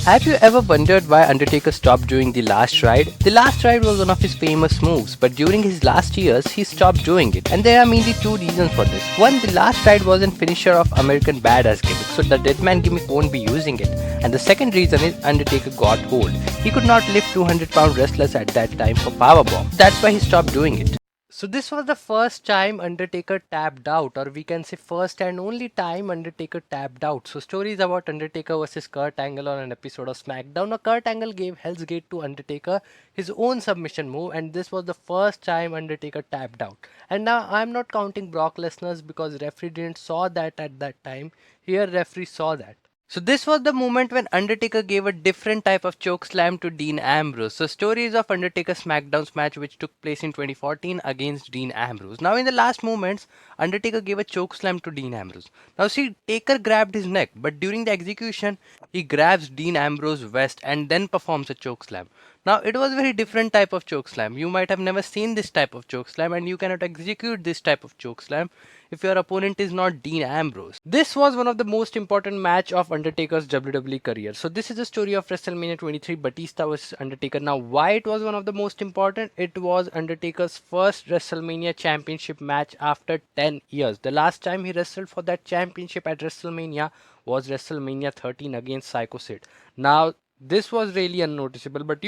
Have you ever wondered why Undertaker stopped doing the last ride? The last ride was one of his famous moves, but during his last years, he stopped doing it. And there are mainly two reasons for this. One, the last ride was a finisher of American Badass gimmick, so the Deadman gimmick won't be using it. And the second reason is Undertaker got old. He could not lift 200-pound wrestlers at that time for powerbomb. That's why he stopped doing it. So this was the first time Undertaker tapped out, or we can say first and only time Undertaker tapped out. So stories about Undertaker versus Kurt Angle on an episode of SmackDown. Now Kurt Angle gave Hell's Gate to Undertaker, his own submission move, and this was the first time Undertaker tapped out. And now I'm not counting Brock Lesnar's because referee didn't saw that at that time. Here referee saw that. So this was the moment when Undertaker gave a different type of choke slam to Dean Ambrose. So stories of Undertaker SmackDown's match which took place in 2014 against Dean Ambrose. Now in the last moments, Undertaker gave a choke slam to Dean Ambrose. Now see, Taker grabbed his neck, but during the execution, he grabs Dean Ambrose's vest and then performs a choke slam. Now it was a very different type of choke slam. You might have never seen this type of choke slam and you cannot execute this type of choke slam if your opponent is not Dean Ambrose. This was one of the most important match of Undertaker's WWE career. So this is the story of WrestleMania 23 Batista vs Undertaker. Now why it was one of the most important? It was Undertaker's first WrestleMania championship match after 10 years. The last time he wrestled for that championship at WrestleMania was WrestleMania 13 against Psycho Sid. Now this was really unnoticeable, but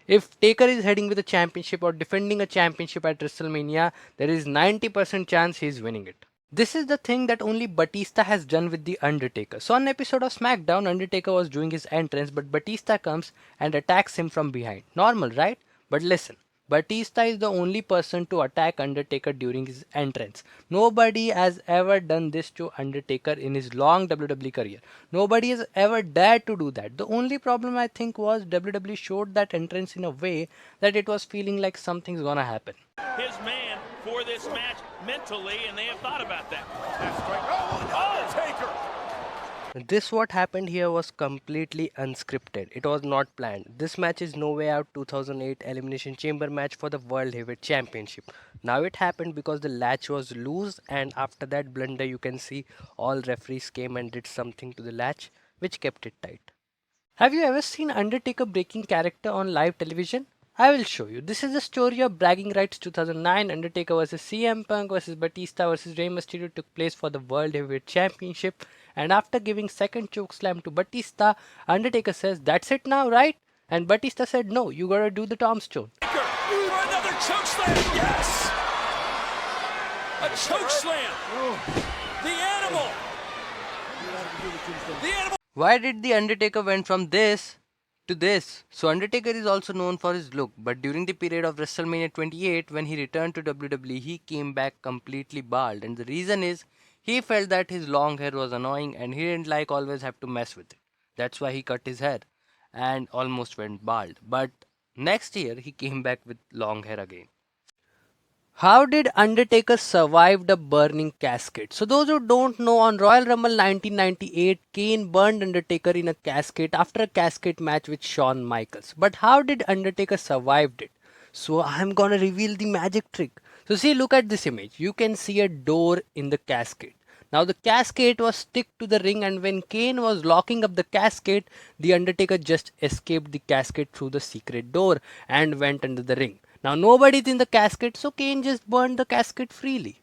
if Taker is heading with a championship or defending a championship at WrestleMania, there is 90% chance he is winning it. This is the thing that only Batista has done with The Undertaker. So on an episode of SmackDown, Undertaker was doing his entrance, but Batista comes and attacks him from behind. Normal, right? But listen, Batista is the only person to attack Undertaker during his entrance. Nobody has ever done this to Undertaker in his long WWE career. Nobody has ever dared to do that. The only problem I think was WWE showed that entrance in a way that it was feeling like something's gonna happen. His man for this match mentally, and they have thought about that. That's right. Oh, Undertaker! This what happened here was completely unscripted. It was not planned. This match is No Way Out 2008 Elimination Chamber match for the World Heavyweight Championship. Now it happened because the latch was loose, and after that blunder you can see all referees came and did something to the latch which kept it tight. Have you ever seen Undertaker breaking character on live television? I will show you. This is the story of Bragging Rights 2009. Undertaker vs CM Punk vs Batista vs Rey Mysterio took place for the World Heavyweight Championship. And after giving second choke slam to Batista, Undertaker says, "That's it now, right?" And Batista said, "No, you gotta do the tombstone." For another choke slam. Yes! A choke slam. The animal. The animal. Why did the Undertaker went from this to this? So Undertaker is also known for his look, but during the period of WrestleMania 28 when he returned to WWE, he came back completely bald, and the reason is he felt that his long hair was annoying and he didn't like always have to mess with it. That's why he cut his hair and almost went bald. But next year he came back with long hair again. How did Undertaker survive the burning casket? So those who don't know, on Royal Rumble 1998, Kane burned Undertaker in a casket after a casket match with Shawn Michaels. But how did Undertaker survive it? So I'm gonna reveal the magic trick. So see, look at this image. You can see a door in the casket. Now the casket was stick to the ring, and when Kane was locking up the casket, the Undertaker just escaped the casket through the secret door and went under the ring. Now nobody's in the casket, so Kane just burned the casket freely.